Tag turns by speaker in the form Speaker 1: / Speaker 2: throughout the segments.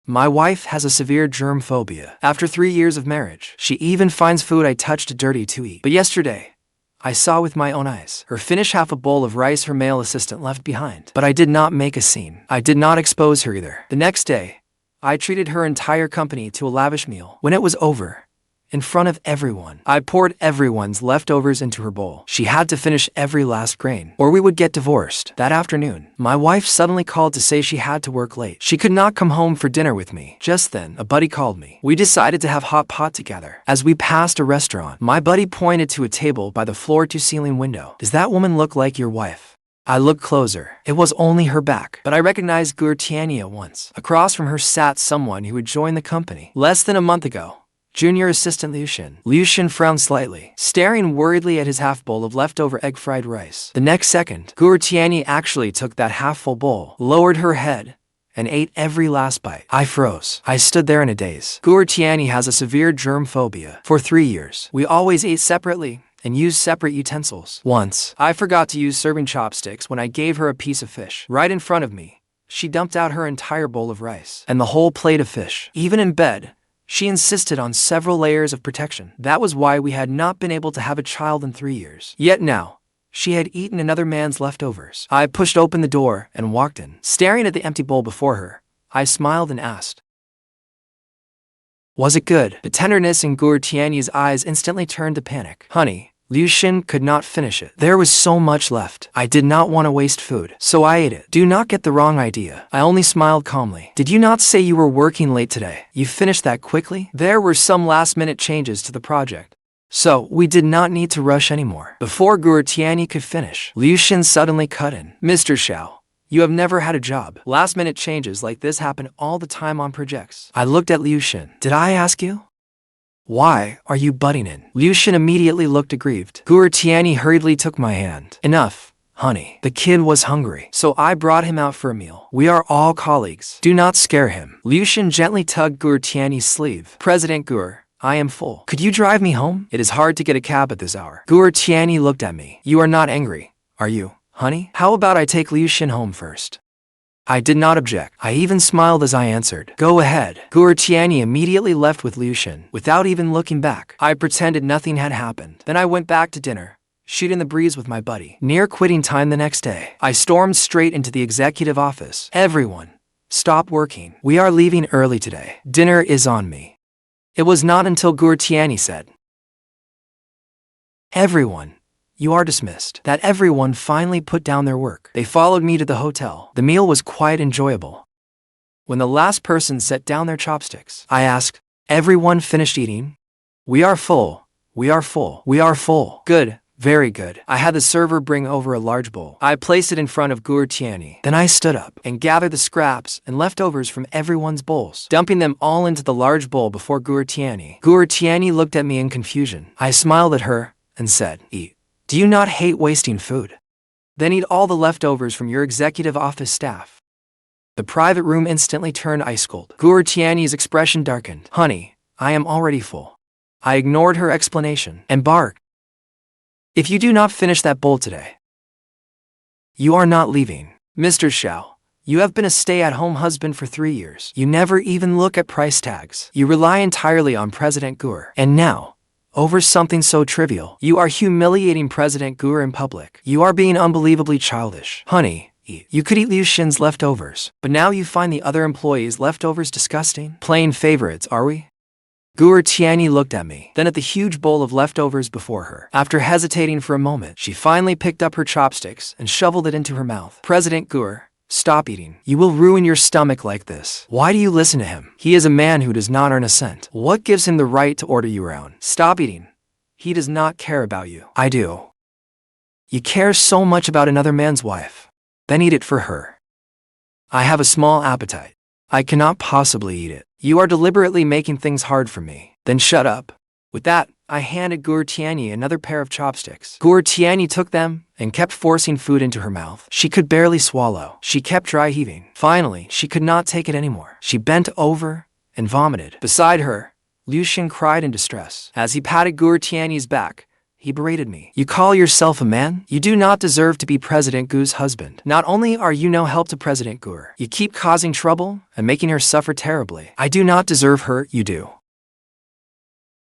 Speaker 1: My wife has a severe germ phobia. After 3 years of marriage, she even finds food I touched dirty to eat. But yesterday, I saw with my own eyes her finish half a bowl of rice her male assistant left behind. But I did not make a scene. I did not expose her either. The next day, I treated her entire company to a lavish meal. When it was over, in front of everyone, I poured everyone's leftovers into her bowl. She had to finish every last grain, or we would get divorced. That afternoon, my wife suddenly called to say she had to work late. She could not come home for dinner with me. Just then, a buddy called me. We decided to have hot pot together. As we passed a restaurant, my buddy pointed to a table by the floor-to-ceiling window. Does that woman look like your wife? I looked closer. It was only her back, but I recognized Tianyi at once. Across from her sat someone who had joined the company less than a month ago. Junior assistant Yuxuan. Yuxuan frowned slightly, staring worriedly at his half bowl of leftover egg fried rice. The next second, Tianyi actually took that half-full bowl, lowered her head, and ate every last bite. I froze. I stood there in a daze. Tianyi has a severe germ phobia. For 3 years, we always ate separately and used separate utensils. Once, I forgot to use serving chopsticks when I gave her a piece of fish. Right in front of me, she dumped out her entire bowl of rice and the whole plate of fish. Even in bed, she insisted on several layers of protection. That was why we had not been able to have a child in 3 years. Yet now, she had eaten another man's leftovers. I pushed open the door and walked in. Staring at the empty bowl before her, I smiled and asked, "Was it good?" The tenderness in Tianyi's eyes instantly turned to panic. "Honey, Yuxuan could not finish it. There was so much left. I did not want to waste food, so I ate it. Do not get the wrong idea." I only smiled calmly. "Did you not say you were working late today? You finished that quickly?" There were some last-minute changes to the project, so we did not need to rush anymore. Before Tianyi could finish, Yuxuan suddenly cut in. "Mr. Xiao, you have never had a job. Last-minute changes like this happen all the time on projects." I looked at Yuxuan. "Did I ask you? Why are you butting in?" Yuxuan immediately looked aggrieved. Tianyi hurriedly took my hand. "Enough, honey. The kid was hungry, so I brought him out for a meal. We are all colleagues. Do not scare him." Yuxuan gently tugged Tianyi's sleeve. "President Gur, I am full. Could you drive me home? It is hard to get a cab at this hour." Tianyi looked at me. "You are not angry, are you, honey? How about I take Yuxuan home first?" I did not object. I even smiled as I answered, "Go ahead." Tianyi immediately left with Yuxuan, without even looking back. I pretended nothing had happened. Then I went back to dinner, shooting the breeze with my buddy. Near quitting time the next day, I stormed straight into the executive office. "Everyone, stop working. We are leaving early today. Dinner is on me." It was not until Tianyi said, "Everyone, you are dismissed," that everyone finally put down their work. They followed me to the hotel. The meal was quite enjoyable. When the last person set down their chopsticks, I asked, "Everyone finished eating?" "We are full. We are full. We are full." "Good. Very good." I had the server bring over a large bowl. I placed it in front of Tianyi. Then I stood up and gathered the scraps and leftovers from everyone's bowls, dumping them all into the large bowl before Tianyi. Tianyi looked at me in confusion. I smiled at her and said, "Eat. Do you not hate wasting food? Then eat all the leftovers from your executive office staff." The private room instantly turned ice cold. Tianyi's expression darkened. "Honey, I am already full." I ignored her explanation and barked, "If you do not finish that bowl today, you are not leaving." "Mr. Xiao, you have been a stay-at-home husband for 3 years. You never even look at price tags. You rely entirely on President Gur. And now, over something so trivial, you are humiliating President Gur in public. You are being unbelievably childish. Honey, eat. You could eat Yuxuan's leftovers, but now you find the other employees' leftovers disgusting? Plain favorites, are we?" Tianyi looked at me, then at the huge bowl of leftovers before her. After hesitating for a moment, she finally picked up her chopsticks and shoveled it into her mouth. "President Gur, stop eating. You will ruin your stomach like this. Why do you listen to him? He is a man who does not earn a cent. What gives him the right to order you around? Stop eating. He does not care about you." "I do." "You care so much about another man's wife. Then eat it for her." "I have a small appetite. I cannot possibly eat it. You are deliberately making things hard for me." "Then shut up." With that, I handed Tianyi another pair of chopsticks. Tianyi took them and kept forcing food into her mouth. She could barely swallow. She kept dry heaving. Finally, she could not take it anymore. She bent over and vomited. Beside her, Yuxuan cried in distress. As he patted Tianyi's back, He berated me. You call yourself a man? You do not deserve to be President Gu's husband. Not only are you no help to President Gu, you keep causing trouble and making her suffer terribly. I do not deserve her, you do.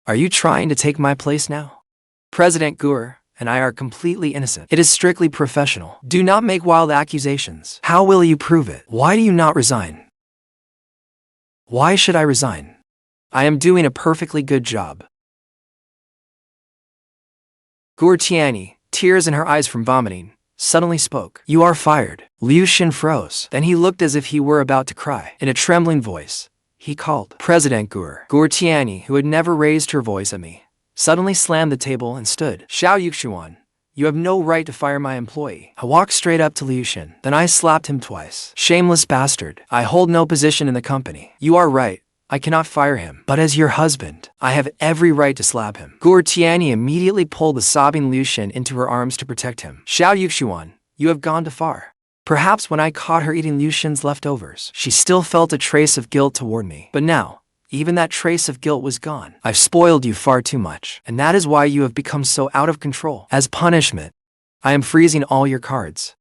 Speaker 1: Are you trying to take my place now? President Gu and I are completely innocent. It is strictly professional. Do not make wild accusations. How will you prove it? Why do you not resign? Why should I resign? I am doing a perfectly good job. Tianyi, tears in her eyes from vomiting, suddenly spoke. You are fired. Liu Xin froze. Then he looked as if he were about to cry. In a trembling voice, he called, President Gu. Tianyi, who had never raised her voice at me, suddenly slammed the table and stood. Xiao Yuxuan, you have no right to fire my employee. I walked straight up to Liu Xin. Then I slapped him twice. Shameless bastard. I hold no position in the company. You are right. I cannot fire him. But as your husband, I have every right to slap him. Tianyi immediately pulled the sobbing Liu Xin into her arms to protect him. Xiao Yuxuan, you have gone too far. Perhaps when I caught her eating Liu Xin's leftovers, she still felt a trace of guilt toward me. But now, even that trace of guilt was gone. I've spoiled you far too much, and that is why you have become so out of control. As punishment, I am freezing all your cards.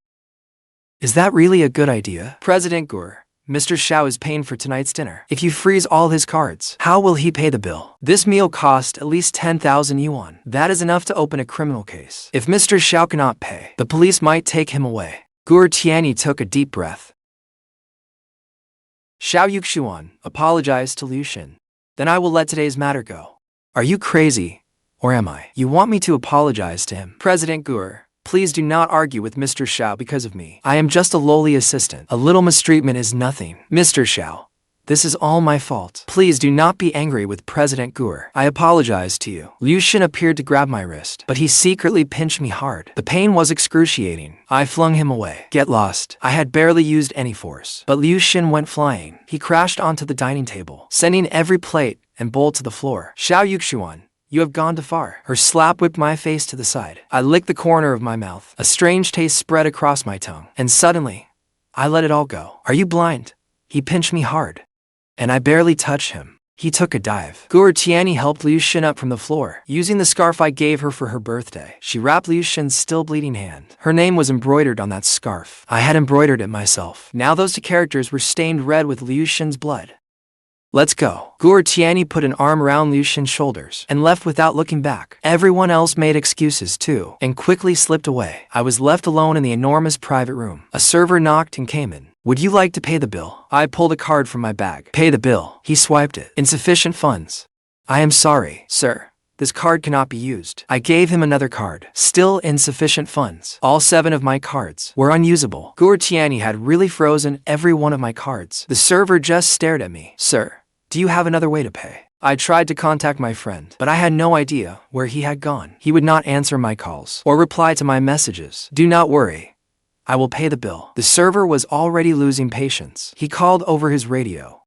Speaker 1: Is that really a good idea? President Gu, Mr. Xiao is paying for tonight's dinner. If you freeze all his cards, how will he pay the bill? This meal cost at least 10,000 yuan. That is enough to open a criminal case. If Mr. Xiao cannot pay, the police might take him away. Tianyi took a deep breath. Xiao Yuxuan apologized to Liu Xin. Then I will let today's matter go. Are you crazy? Or am I? You want me to apologize to him? President Gu, please do not argue with Mr. Xiao because of me. I am just a lowly assistant. A little mistreatment is nothing. Mr. Xiao, this is all my fault. Please do not be angry with President Gu. I apologize to you. Liu Xin appeared to grab my wrist, but he secretly pinched me hard. The pain was excruciating. I flung him away. Get lost. I had barely used any force. But Liu Xin went flying. He crashed onto the dining table, sending every plate and bowl to the floor. Xiao Yuxuan, you have gone too far. Her slap whipped my face to the side. I licked the corner of my mouth. A strange taste spread across my tongue. And suddenly, I let it all go. Are you blind? He pinched me hard. And I barely touched him. He took a dive. Tianyi helped Liu Xin up from the floor. Using the scarf I gave her for her birthday, she wrapped Liu Xin's still bleeding hand. Her name was embroidered on that scarf. I had embroidered it myself. Now those two characters were stained red with Liu Xin's blood. Let's go. Tianyi put an arm around Liu Xin's shoulders and left without looking back. Everyone else made excuses too and quickly slipped away. I was left alone in the enormous private room. A server knocked and came in. Would you like to pay the bill? I pulled a card from my bag. Pay the bill. He swiped it. Insufficient funds. I am sorry, sir. This card cannot be used. I gave him another card. Still insufficient funds. All 7 of my cards were unusable. Tianyi had really frozen every one of my cards. The server just stared at me. Sir, do you have another way to pay? I tried to contact my friend, but I had no idea where he had gone. He would not answer my calls or reply to my messages. Do not worry. I will pay the bill. The server was already losing patience. He called over his radio.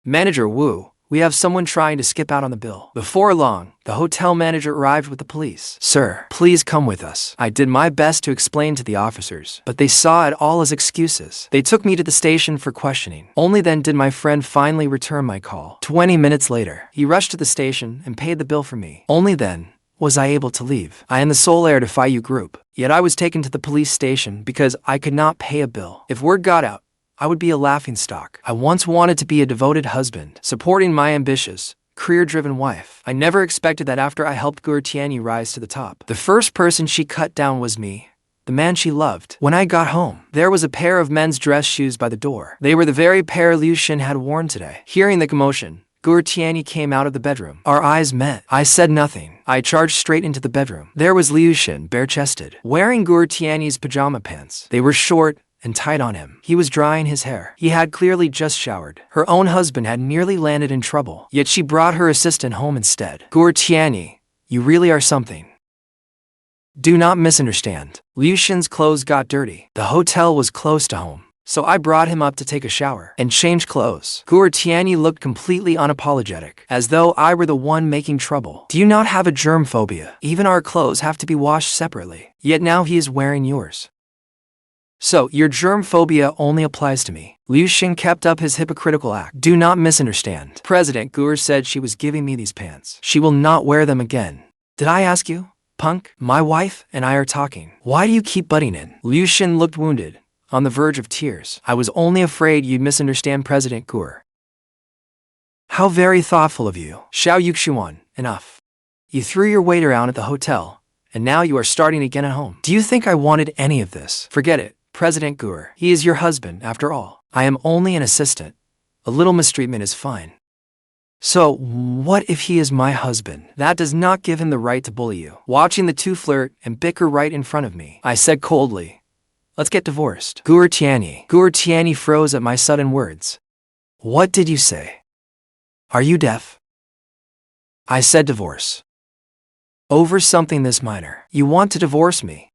Speaker 1: Manager Wu, we have someone trying to skip out on the bill. Before long, the hotel manager arrived with the police. Sir, please come with us. I did my best to explain to the officers, but they saw it all as excuses. They took me to the station for questioning. Only then did my friend finally return my call. 20 minutes later, he rushed to the station and paid the bill for me. Only then was I able to leave. I am the sole heir to Feiyu Group, yet I was taken to the police station because I could not pay a bill. If word got out, I would be a laughingstock. I once wanted to be a devoted husband, supporting my ambitious, career-driven wife. I never expected that after I helped Tianyi rise to the top, the first person she cut down was me, the man she loved. When I got home, there was a pair of men's dress shoes by the door. They were the very pair Liu Xin had worn today. Hearing the commotion, Tianyi came out of the bedroom. Our eyes met. I said nothing. I charged straight into the bedroom. There was Liu Xin, bare-chested, wearing Tianyi's pajama pants. They were short and tight on him. He was drying his hair. He had clearly just showered. Her own husband had nearly landed in trouble, yet she brought her assistant home instead. Tianyi, you really are something. Do not misunderstand. Liu Xin's clothes got dirty. The hotel was close to home, so I brought him up to take a shower and change clothes. Tianyi looked completely unapologetic, as though I were the one making trouble. Do you not have a germophobia? Even our clothes have to be washed separately. Yet now he is wearing yours. So, your germophobia only applies to me. Liu Xin kept up his hypocritical act. Do not misunderstand. President Gu said she was giving me these pants. She will not wear them again. Did I ask you? punk? My wife and I are talking. Why do you keep butting in? Yuxuan looked wounded, on the verge of tears. I was only afraid you'd misunderstand President Gur. How very thoughtful of you. Xiao Yuxuan, enough. You threw your weight around at the hotel, and now you are starting again at home. Do you think I wanted any of this? Forget it, President Gur. He is your husband, after all. I am only an assistant. A little mistreatment is fine. So, what if he is my husband? That does not give him the right to bully you. Watching the two flirt and bicker right in front of me, I said coldly, let's get divorced. Tianyi froze at my sudden words. What did you say? Are you deaf? I said divorce. Over something this minor. You want to divorce me?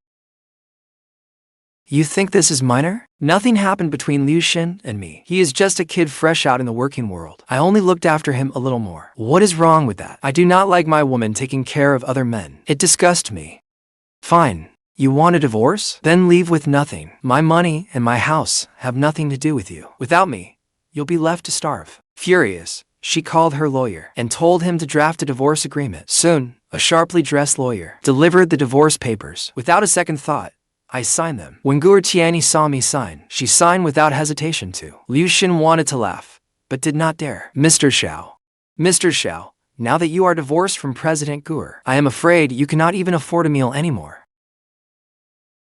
Speaker 1: You think this is minor? Nothing happened between Yuxuan and me. He is just a kid fresh out in the working world. I only looked after him a little more. What is wrong with that? I do not like my woman taking care of other men. It disgusts me. Fine. You want a divorce? Then leave with nothing. My money and my house have nothing to do with you. Without me, you'll be left to starve. Furious, she called her lawyer and told him to draft a divorce agreement. Soon, a sharply dressed lawyer delivered the divorce papers. Without a second thought, I signed them. When Tianyi saw me sign, she signed without hesitation too. Yuxuan wanted to laugh, but did not dare. Mr. Xiao, now that you are divorced from President Gur, I am afraid you cannot even afford a meal anymore.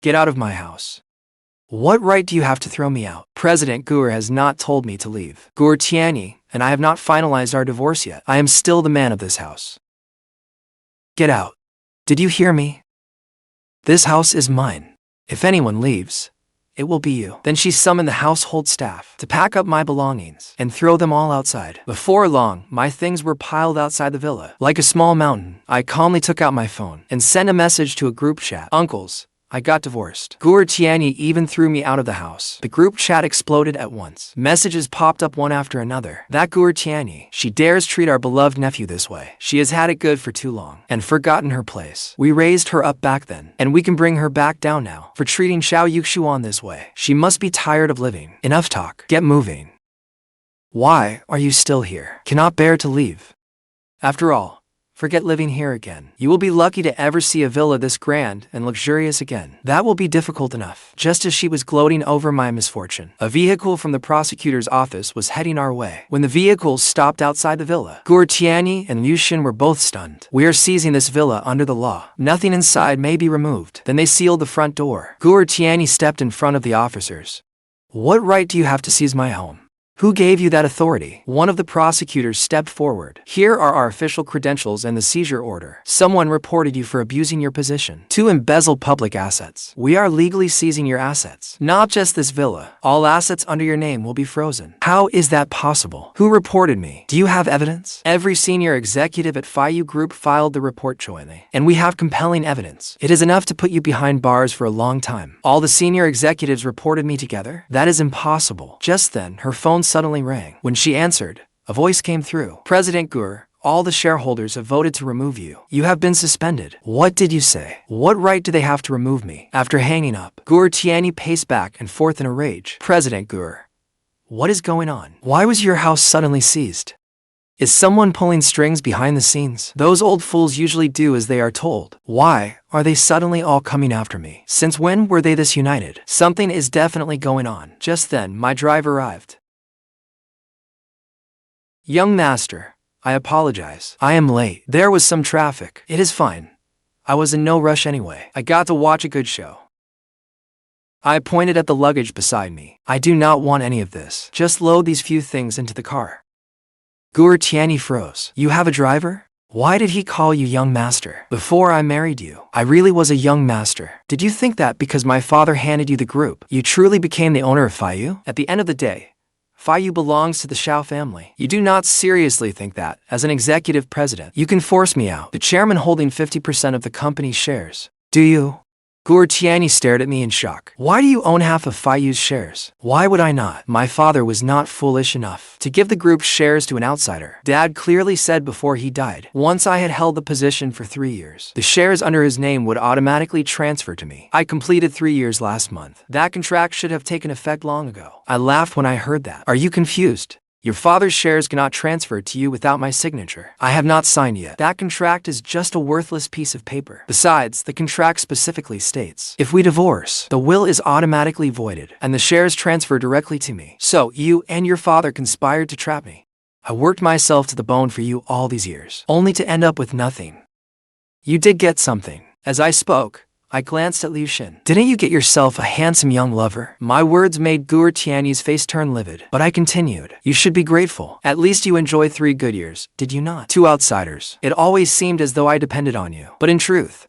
Speaker 1: Get out of my house. What right do you have to throw me out? President Gur has not told me to leave. Tianyi and I have not finalized our divorce yet. I am still the man of this house. Get out. Did you hear me? This house is mine. If anyone leaves, it will be you. Then she summoned the household staff to pack up my belongings and throw them all outside. Before long, my things were piled outside the villa. Like a small mountain, I calmly took out my phone and sent a message to a group chat. Uncles, I got divorced. Tianyi even threw me out of the house. The group chat exploded at once. Messages popped up one after another. That Tianyi, she dares treat our beloved nephew this way. She has had it good for too long and forgotten her place. We raised her up back then, and we can bring her back down now for treating Xiao Yuxuan this way. She must be tired of living. Enough talk. Get moving. Why are you still here? Cannot bear to leave. After all, forget living here again. You will be lucky to ever see a villa this grand and luxurious again. That will be difficult enough. Just as she was gloating over my misfortune, a vehicle from the prosecutor's office was heading our way. When the vehicle stopped outside the villa, Tianyi and Yuxuan were both stunned. We are seizing this villa under the law. Nothing inside may be removed. Then they sealed the front door. Tianyi stepped in front of the officers. What right do you have to seize my home? Who gave you that authority? One of the prosecutors stepped forward. Here are our official credentials and the seizure order. Someone reported you for abusing your position to embezzle public assets. We are legally seizing your assets. Not just this villa. All assets under your name will be frozen. How is that possible? Who reported me? Do you have evidence? Every senior executive at Feiyu Group filed the report jointly, and we have compelling evidence. It is enough to put you behind bars for a long time. All the senior executives reported me together? That is impossible. Just then, her phone suddenly rang. When she answered, a voice came through. President Gur, all the shareholders have voted to remove you. You have been suspended. What did you say? What right do they have to remove me? After hanging up, Tianyi paced back and forth in a rage. President Gur, what is going on? Why was your house suddenly seized? Is someone pulling strings behind the scenes? Those old fools usually do as they are told. Why are they suddenly all coming after me? Since when were they this united? Something is definitely going on. Just then, my drive arrived. Young master, I apologize. I am late. There was some traffic. It is fine. I was in no rush anyway. I got to watch a good show. I pointed at the luggage beside me. I do not want any of this. Just load these few things into the car. Tianyi froze. You have a driver? Why did he call you young master? Before I married you, I really was a young master. Did you think that because my father handed you the group, you truly became the owner of Feiyu? At the end of the day, Feiyu belongs to the Xiao family. You do not seriously think that, as an executive president, you can force me out, the chairman holding 50% of the company's shares. Do you? Tianyi stared at me in shock. Why do you own half of Feiyu's shares? Why would I not? My father was not foolish enough to give the group's shares to an outsider. Dad clearly said before he died, once I had held the position for 3 years, the shares under his name would automatically transfer to me. I completed 3 years last month. That contract should have taken effect long ago. I laughed when I heard that. Are you confused? Your father's shares cannot transfer to you without my signature. I have not signed yet. That contract is just a worthless piece of paper. Besides, the contract specifically states, if we divorce, the will is automatically voided, and the shares transfer directly to me. So, you and your father conspired to trap me. I worked myself to the bone for you all these years, only to end up with nothing. You did get something. As I spoke, I glanced at Yuxuan. Didn't you get yourself a handsome young lover? My words made Tianyi's face turn livid, but I continued. You should be grateful. At least you enjoyed 3 good years, did you not? To outsiders, it always seemed as though I depended on you. But in truth,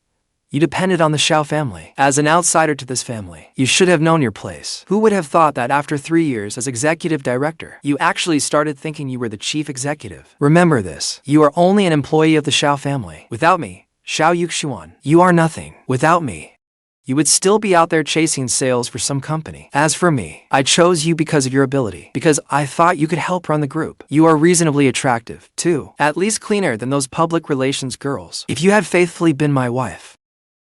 Speaker 1: you depended on the Xiao family. As an outsider to this family, you should have known your place. Who would have thought that after 3 years as executive director, you actually started thinking you were the chief executive? Remember this, you are only an employee of the Xiao family. Without me, Xiao Yuxuan, you are nothing. Without me, you would still be out there chasing sales for some company. As for me, I chose you because of your ability, because I thought you could help run the group. You are reasonably attractive, too, at least cleaner than those public relations girls. If you had faithfully been my wife,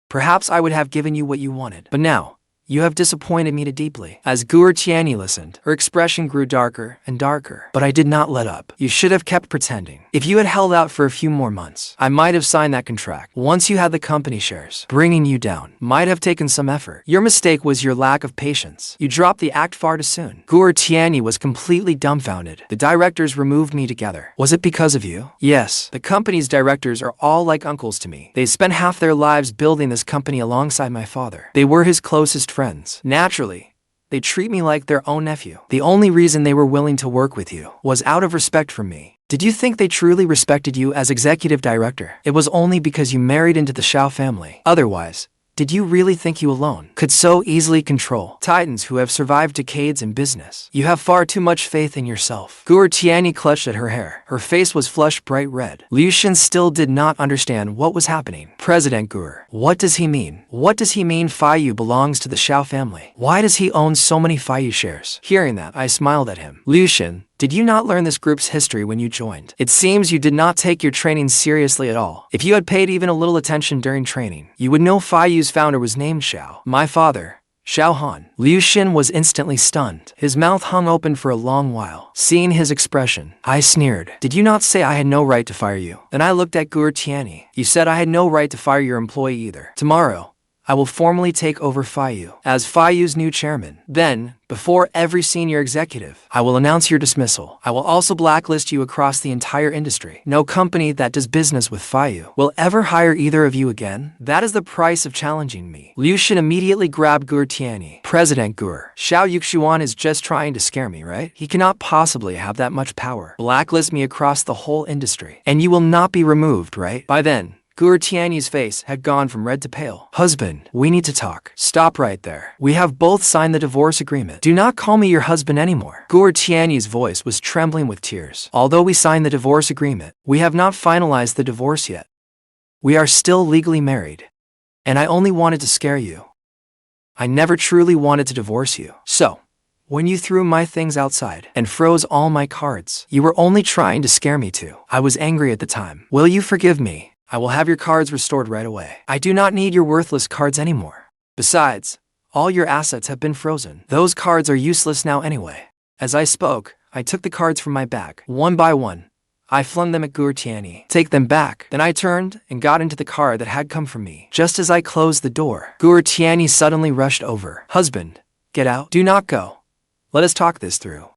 Speaker 1: perhaps I would have given you what you wanted. But now, you have disappointed me deeply. As Tianyi listened, her expression grew darker and darker. But I did not let up. You should have kept pretending. If you had held out for a few more months, I might have signed that contract. Once you had the company shares, bringing you down might have taken some effort. Your mistake was your lack of patience. You dropped the act far too soon. Tianyi was completely dumbfounded. The directors removed me together. Was it because of you? Yes. The company's directors are all like uncles to me. They spent half their lives building this company alongside my father. They were his closest friends. Naturally, they treat me like their own nephew. The only reason they were willing to work with you was out of respect for me. Did you think they truly respected you as executive director? It was only because you married into the Xiao family. Otherwise, did you really think you alone could so easily control titans who have survived decades in business? You have far too much faith in yourself. Tianyi clutched at her hair. Her face was flushed bright red. Yuxuan still did not understand what was happening. President Gur, what does he mean? What does he mean Feiyu belongs to the Xiao family? Why does he own so many Feiyu shares? Hearing that, I smiled at him. Yuxuan, did you not learn this group's history when you joined? It seems you did not take your training seriously at all. If you had paid even a little attention during training, you would know Feiyu's founder was named Xiao. My father, Xiao Han. Yuxuan was instantly stunned. His mouth hung open for a long while. Seeing his expression, I sneered. Did you not say I had no right to fire you? Then I looked at Tianyi. You said I had no right to fire your employee either. Tomorrow, I will formally take over Feiyu as Feiyu's new chairman. Then, before every senior executive, I will announce your dismissal. I will also blacklist you across the entire industry. No company that does business with Feiyu will ever hire either of you again. That is the price of challenging me. Yuxuan immediately grabbed Tianyi. President Gur, Xiao Yuxuan is just trying to scare me, right? He cannot possibly have that much power. Blacklist me across the whole industry, and you will not be removed, right? By then, Tianyi's face had gone from red to pale. Husband, we need to talk. Stop right there. We have both signed the divorce agreement. Do not call me your husband anymore. Tianyi's voice was trembling with tears. Although we signed the divorce agreement, we have not finalized the divorce yet. We are still legally married. And I only wanted to scare you. I never truly wanted to divorce you. So, when you threw my things outside and froze all my cards, you were only trying to scare me too. I was angry at the time. Will you forgive me? I will have your cards restored right away. I do not need your worthless cards anymore. Besides, all your assets have been frozen. Those cards are useless now anyway. As I spoke, I took the cards from my bag. One by one, I flung them at Tianyi. Take them back. Then I turned and got into the car that had come from me. Just as I closed the door, Tianyi suddenly rushed over. Husband, get out. Do not go. Let us talk this through.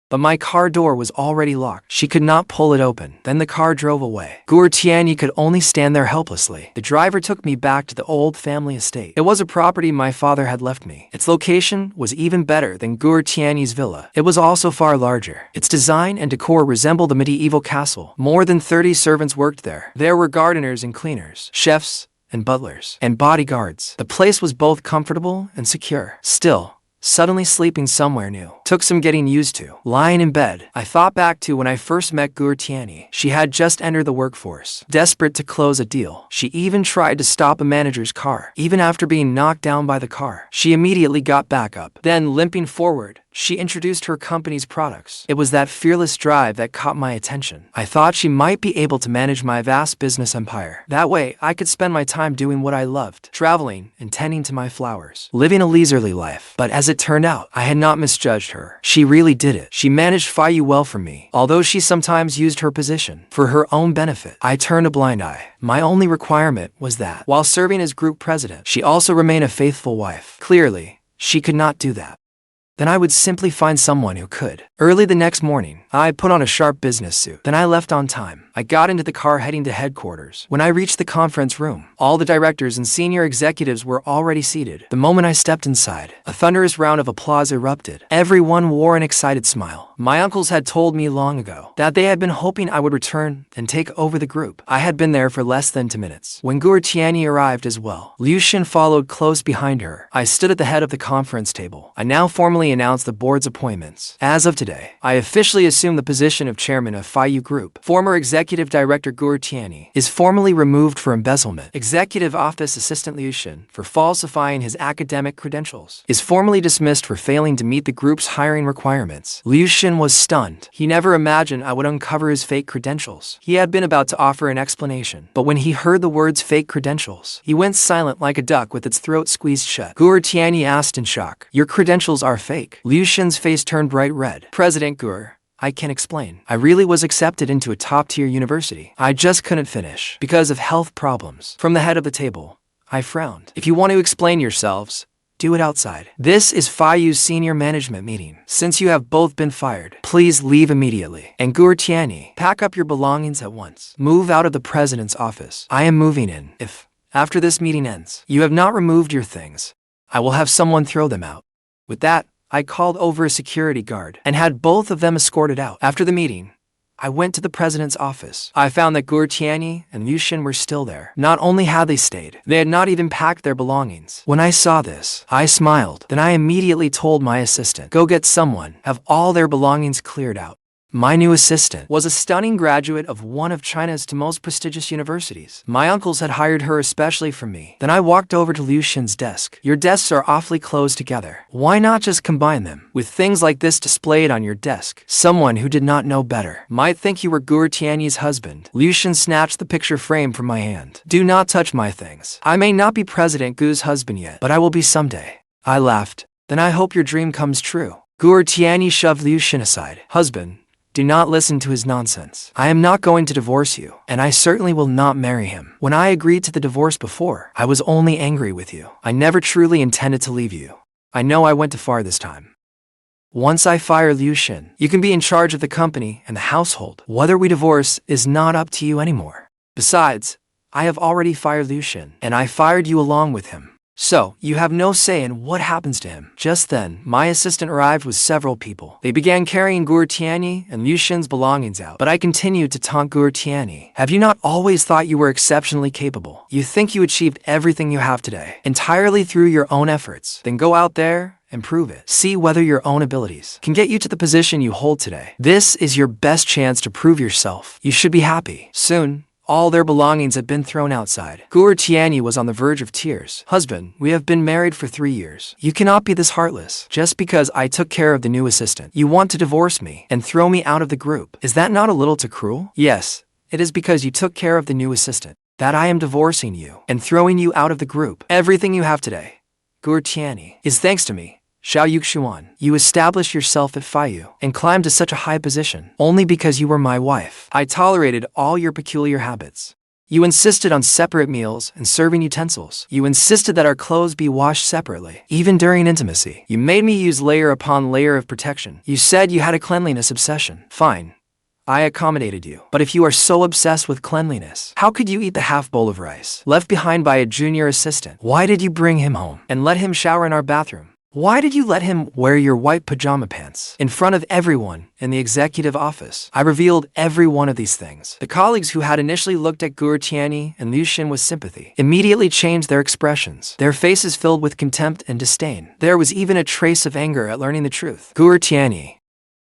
Speaker 1: But my car door was already locked. She could not pull it open. Then the car drove away. Tianyi could only stand there helplessly. The driver took me back to the old family estate. It was a property my father had left me. Its location was even better than Tianyi's villa. It was also far larger. Its design and decor resembled a medieval castle. More than 30 servants worked there. There were gardeners and cleaners, chefs and butlers, and bodyguards. The place was both comfortable and secure. Still, suddenly sleeping somewhere new took some getting used to. Lying in bed, I thought back to when I first met Tianyi. She had just entered the workforce, desperate to close a deal. She even tried to stop a manager's car. Even after being knocked down by the car, she immediately got back up. Then, limping forward, She introduced her company's products. It was that fearless drive that caught my attention. I thought she might be able to manage my vast business empire. That way, I could spend my time doing what I loved, traveling and tending to my flowers, living a leisurely life. But as it turned out, I had not misjudged her. She really did it. She managed Feiyu well for me, although she sometimes used her position for her own benefit. I turned a blind eye. My only requirement was that, while serving as group president, she also remain a faithful wife. Clearly, she could not do that. Then I would simply find someone who could. Early the next morning, I put on a sharp business suit. Then I left on time. I got into the car heading to headquarters. When I reached the conference room, all the directors and senior executives were already seated. The moment I stepped inside, a thunderous round of applause erupted. Everyone wore an excited smile. My uncles had told me long ago that they had been hoping I would return and take over the group. I had been there for less than 2 minutes when Tianyi arrived as well. Yuxuan followed close behind her. I stood at the head of the conference table. I now formally announced the board's appointments. As of today, I officially assume the position of chairman of Feiyu Group. Former Executive Director Tianyi is formally removed for embezzlement. Executive Office Assistant Yuxuan, for falsifying his academic credentials, is formally dismissed for failing to meet the group's hiring requirements. Yuxuan was stunned. He never imagined I would uncover his fake credentials. He had been about to offer an explanation, but when he heard the words fake credentials, he went silent like a duck with its throat squeezed shut. Tianyi asked in shock, "Your credentials are fake?" Yuxuan's face turned bright red. "President Gur, I can explain. I really was accepted into a top-tier university. I just couldn't finish because of health problems." From the head of the table, I frowned. "If you want to explain yourselves, do it outside. This is Feiyu's senior management meeting. Since you have both been fired, please leave immediately. And Tianyi, pack up your belongings at once. Move out of the president's office. I am moving in. If, after this meeting ends, you have not removed your things, I will have someone throw them out." With that, I called over a security guard and had both of them escorted out. After the meeting, I went to the president's office. I found that Tianyi and Yuxuan were still there. Not only had they stayed, they had not even packed their belongings. When I saw this, I smiled. Then I immediately told my assistant, "Go get someone, have all their belongings cleared out." My new assistant was a stunning graduate of one of China's most prestigious universities. My uncles had hired her especially for me. Then I walked over to Yuxuan's desk. "Your desks are awfully close together. Why not just combine them? With things like this displayed on your desk, someone who did not know better might think you were Tianyi's husband." Yuxuan snatched the picture frame from my hand. "Do not touch my things. I may not be President Gu's husband yet, but I will be someday." I laughed. "Then I hope your dream comes true." Tianyi shoved Yuxuan aside. "Husband, do not listen to his nonsense. I am not going to divorce you, and I certainly will not marry him. When I agreed to the divorce before, I was only angry with you. I never truly intended to leave you. I know I went too far this time. Once I fire Yuxuan, you can be in charge of the company and the household. Whether we divorce is not up to you anymore. Besides, I have already fired Yuxuan, and I fired you along with him. So, you have no say in what happens to him." Just then, my assistant arrived with several people. They began carrying Tianyi and Yuxuan's belongings out, but I continued to taunt Tianyi. "Have you not always thought you were exceptionally capable? You think you achieved everything you have today, entirely through your own efforts? Then go out there and prove it. See whether your own abilities can get you to the position you hold today. This is your best chance to prove yourself. You should be happy." Soon, all their belongings had been thrown outside. Tianyi was on the verge of tears. "Husband, we have been married for 3 years. You cannot be this heartless. Just because I took care of the new assistant, you want to divorce me and throw me out of the group. Is that not a little too cruel?" "Yes, it is because you took care of the new assistant that I am divorcing you and throwing you out of the group. Everything you have today, Tianyi, is thanks to me. Xiao Yuxuan, you established yourself at Feiyu and climbed to such a high position only because you were my wife. I tolerated all your peculiar habits. You insisted on separate meals and serving utensils. You insisted that our clothes be washed separately, even during intimacy. You made me use layer upon layer of protection. You said you had a cleanliness obsession. Fine. I accommodated you. But if you are so obsessed with cleanliness, how could you eat the half bowl of rice left behind by a junior assistant? Why did you bring him home and let him shower in our bathroom? Why did you let him wear your white pajama pants in front of everyone in the executive office?" I revealed every one of these things. The colleagues who had initially looked at Tianyi and Yuxuan with sympathy immediately changed their expressions, their faces filled with contempt and disdain. There was even a trace of anger at learning the truth. "Tianyi,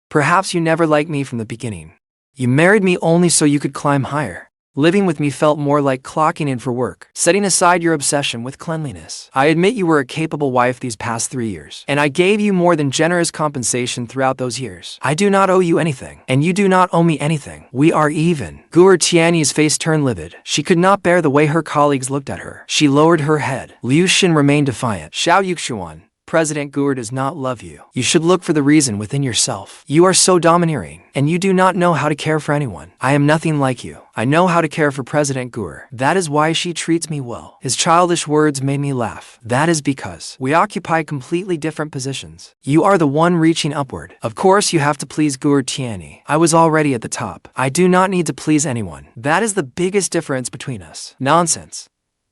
Speaker 1: perhaps you never liked me from the beginning. You married me only so you could climb higher. Living with me felt more like clocking in for work, setting aside your obsession with cleanliness. I admit you were a capable wife these past 3 years, and I gave you more than generous compensation throughout those years. I do not owe you anything, and you do not owe me anything. We are even. Tianyi's face turned livid. She could not bear the way her colleagues looked at her. She lowered her head. Liu Xin remained defiant. Xiao Yuxuan, President Gur does not love you. You should look for the reason within yourself. You are so domineering, and you do not know how to care for anyone. I am nothing like you. I know how to care for President Gur. That is why she treats me well. His childish words made me laugh. That is because we occupy completely different positions. You are the one reaching upward. Of course you have to please Gur Tianyi. I was already at the top. I do not need to please anyone. That is the biggest difference between us. Nonsense.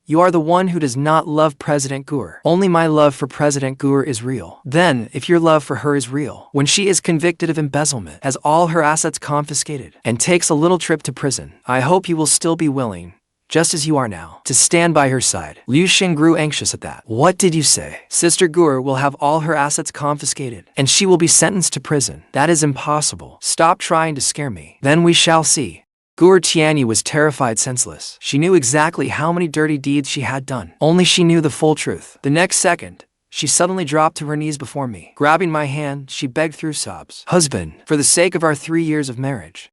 Speaker 1: You are the one who does not love President Gur. Only my love for President Gur is real. Then, if your love for her is real, when she is convicted of embezzlement, has all her assets confiscated, and takes a little trip to prison, I hope you will still be willing, just as you are now, to stand by her side. Liu Xin grew anxious at that. What did you say? Sister Gur will have all her assets confiscated, and she will be sentenced to prison. That is impossible. Stop trying to scare me. Then we shall see. Gur Tianyi was terrified senseless. She knew exactly how many dirty deeds she had done. Only she knew the full truth. The next second, she suddenly dropped to her knees before me. Grabbing my hand, she begged through sobs. Husband, for the sake of our 3 years of marriage,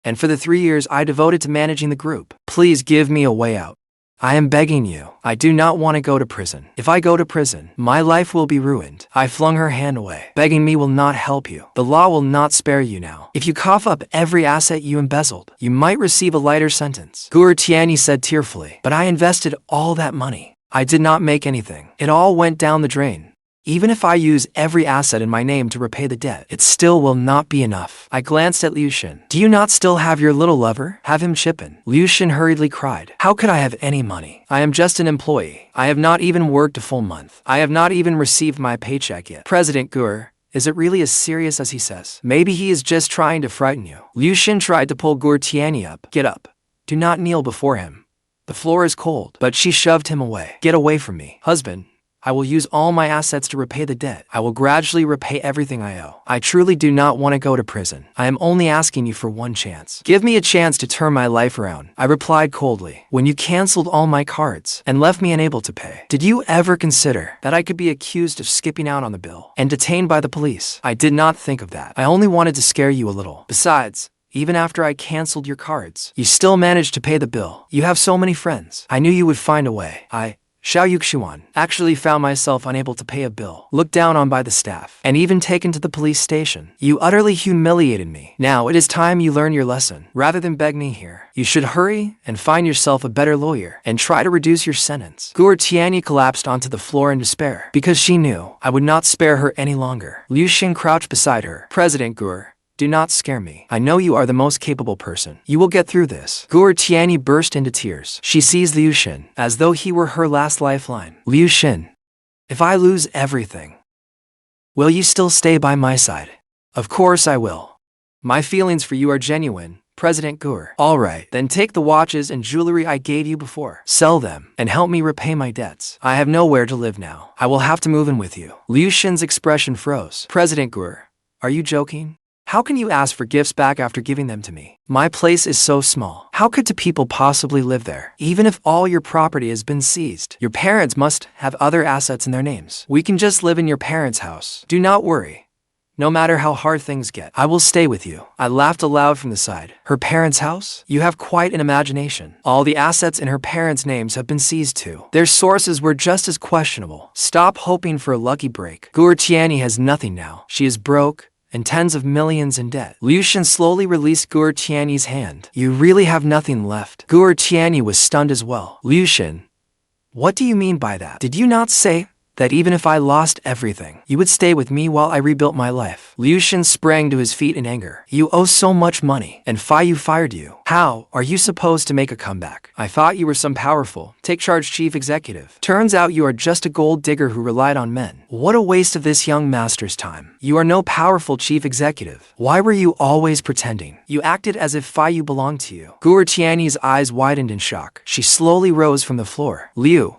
Speaker 1: and for the 3 years I devoted to managing the group, please give me a way out. I am begging you. I do not want to go to prison. If I go to prison, my life will be ruined. I flung her hand away. Begging me will not help you. The law will not spare you now. If you cough up every asset you embezzled, you might receive a lighter sentence. Gur Tianyi said tearfully. But I invested all that money. I did not make anything. It all went down the drain. Even if I use every asset in my name to repay the debt, it still will not be enough. I glanced at Liu Xin. Do you not still have your little lover? Have him chip in. Liu Xin hurriedly cried. How could I have any money? I am just an employee. I have not even worked a full month. I have not even received my paycheck yet. President Gur, is it really as serious as he says? Maybe he is just trying to frighten you. Liu Xin tried to pull Gur Tianyi up. Get up. Do not kneel before him. The floor is cold. But she shoved him away. Get away from me. Husband, I will use all my assets to repay the debt. I will gradually repay everything I owe. I truly do not want to go to prison. I am only asking you for one chance. Give me a chance to turn my life around. I replied coldly. When you canceled all my cards and left me unable to pay, did you ever consider that I could be accused of skipping out on the bill and detained by the police? I did not think of that. I only wanted to scare you a little. Besides, even after I canceled your cards, you still managed to pay the bill. You have so many friends. I knew you would find a way. Xiao Yuxuan, actually found myself unable to pay a bill, looked down on by the staff, and even taken to the police station. You utterly humiliated me. Now it is time you learn your lesson. Rather than beg me here, you should hurry and find yourself a better lawyer and try to reduce your sentence. Gur Tianyi collapsed onto the floor in despair because she knew I would not spare her any longer. Liu Xin crouched beside her. President Gur, do not scare me. I know you are the most capable person. You will get through this. Gur Tianyi burst into tears. She seized Liu Xin, as though he were her last lifeline. Liu Xin, if I lose everything, will you still stay by my side? Of course I will. My feelings for you are genuine, President Gur. All right, then take the watches and jewelry I gave you before. Sell them, and help me repay my debts. I have nowhere to live now. I will have to move in with you. Liu Xin's expression froze. President Gur, are you joking? How can you ask for gifts back after giving them to me? My place is so small. How could two people possibly live there? Even if all your property has been seized, your parents must have other assets in their names. We can just live in your parents' house. Do not worry. No matter how hard things get, I will stay with you. I laughed aloud from the side. Her parents' house? You have quite an imagination. All the assets in her parents' names have been seized too. Their sources were just as questionable. Stop hoping for a lucky break. Gur Tianyi has nothing now. She is broke and tens of millions in debt. Liu Xin slowly released Gur Tianyi's hand. You really have nothing left. Gur Tianyi was stunned as well. Liu Xin, what do you mean by that? Did you not say that even if I lost everything, you would stay with me while I rebuilt my life? Liu Xin sprang to his feet in anger. You owe so much money, and Feiyu fired you. How are you supposed to make a comeback? I thought you were some powerful, take-charge chief executive. Turns out you are just a gold digger who relied on men. What a waste of this young master's time. You are no powerful chief executive. Why were you always pretending? You acted as if Feiyu belonged to you. Gur Tianyi's eyes widened in shock. She slowly rose from the floor. Liu,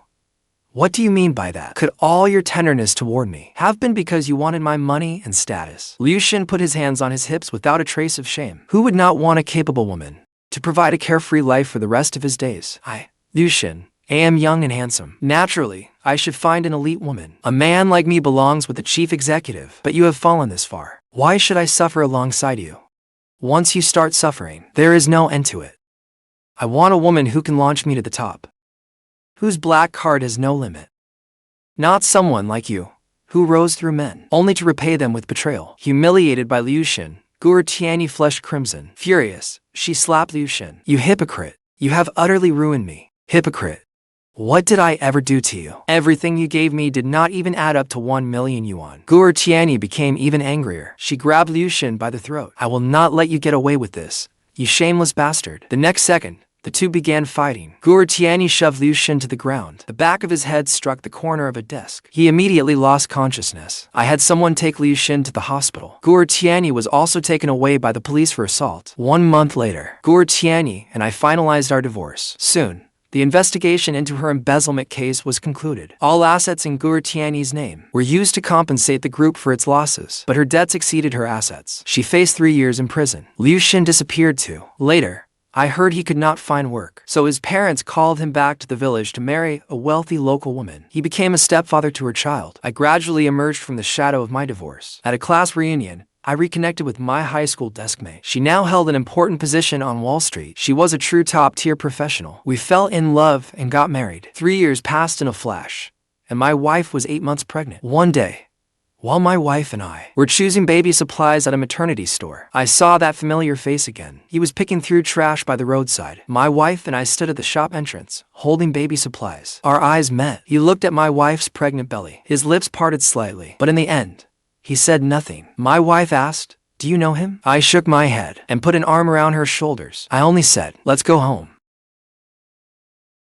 Speaker 1: what do you mean by that? Could all your tenderness toward me have been because you wanted my money and status? Liu Xin put his hands on his hips without a trace of shame. Who would not want a capable woman to provide a carefree life for the rest of his days. Yuxuan, I am young and handsome. Naturally, I should find an elite woman. A man like me belongs with the chief executive, but you have fallen this far. Why should I suffer alongside you? Once you start suffering, there is no end to it. I want a woman who can launch me to the top, whose black card has no limit. Not someone like you, who rose through men, only to repay them with betrayal. Humiliated by Yuxuan, Tianyi flushed crimson. Furious, she slapped Yuxuan. You hypocrite! You have utterly ruined me. Hypocrite! What did I ever do to you? Everything you gave me did not even add up to 1 million yuan. Tianyi became even angrier. She grabbed Yuxuan by the throat. I will not let you get away with this, you shameless bastard. The next second, the two began fighting. Tianyi shoved Yuxuan to the ground. The back of his head struck the corner of a desk. He immediately lost consciousness. I had someone take Yuxuan to the hospital. Tianyi was also taken away by the police for assault. 1 month later, Tianyi and I finalized our divorce. Soon, the investigation into her embezzlement case was concluded. All assets in Tianyi's name were used to compensate the group for its losses, but her debts exceeded her assets. She faced 3 years in prison. Yuxuan disappeared too. Later, I heard he could not find work, so his parents called him back to the village to marry a wealthy local woman. He became a stepfather to her child. I gradually emerged from the shadow of my divorce. At a class reunion, I reconnected with my high school deskmate. She now held an important position on Wall Street. She was a true top-tier professional. We fell in love and got married. 3 years passed in a flash, and my wife was 8 months pregnant. One day, while my wife and I were choosing baby supplies at a maternity store, I saw that familiar face again. He was picking through trash by the roadside. My wife and I stood at the shop entrance, holding baby supplies. Our eyes met. He looked at my wife's pregnant belly. His lips parted slightly, but in the end, he said nothing. My wife asked, "Do you know him?" I shook my head and put an arm around her shoulders. I only said, "Let's go home."